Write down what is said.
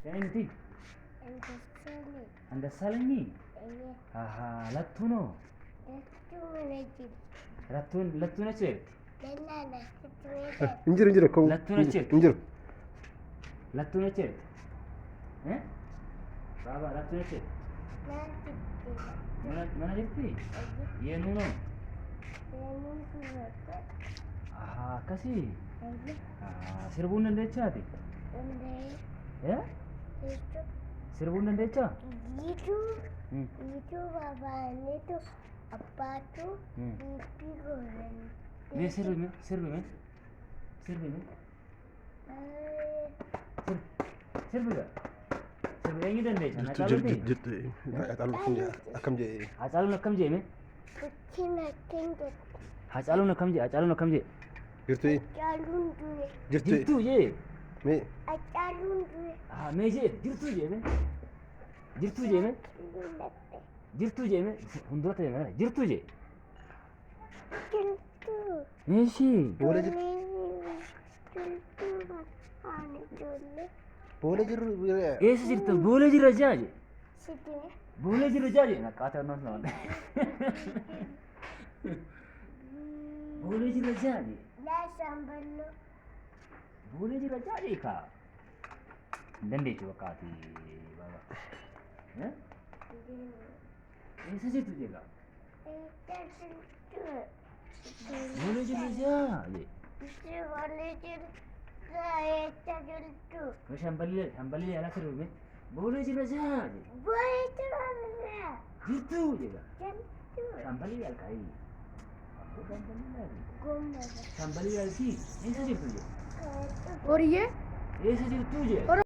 Senti, Antasali. Andasalani. Iya. Lattuno. Itu menajib. Lattuna certi. Nana itu ada. Injir kom. Lattuna certi. Injir. Lattuna certi. Baba, lattuna certi. Nanti tidak. Mana certi? Iya nuno. Yang itu Kasih. Aja. Sirbun dan deca ti. Andai Ya? itu Sirbun dan deca. gitu. Hmm. Itu bapaknya tuh apa tuh Hmm. pipi goreng. Ni sirbi me. Sirbi ga? Sirbi yang dan deca. Nak kalau ni. Jut. Atalu punya. Akam je. Acalu nak kam je me. Kucing tinggal. Acalu nak kam je. Girtu. Calon duit. Jirtu je. Me. Calon duit. Me je. Jirtu je me. Jirtu je me. Hundra te me. Jirtu je. Tentu. Meshi. Boleh je. Tentu ane dulu. Boleh je. Esi jirtu. Boleh je raja je. Sini. Boleh je raja je. Nak kata non. Boleh je raja je. Dah sambal lo. Boleh je raja je ka. Dende tu wakati baba. Ya? Esi jirtu je ka. Tentu. Boleh je raja je. Itu boleh je. Saya tentu. Kau hambali ala seru me. Boleh je raja je. Boleh terus. Jirtu je ka. Tentu. Hambali al kai. Aku hambali al. Gomba. Hambali al si. Esi jirtu je. और ये Esi jirtu je.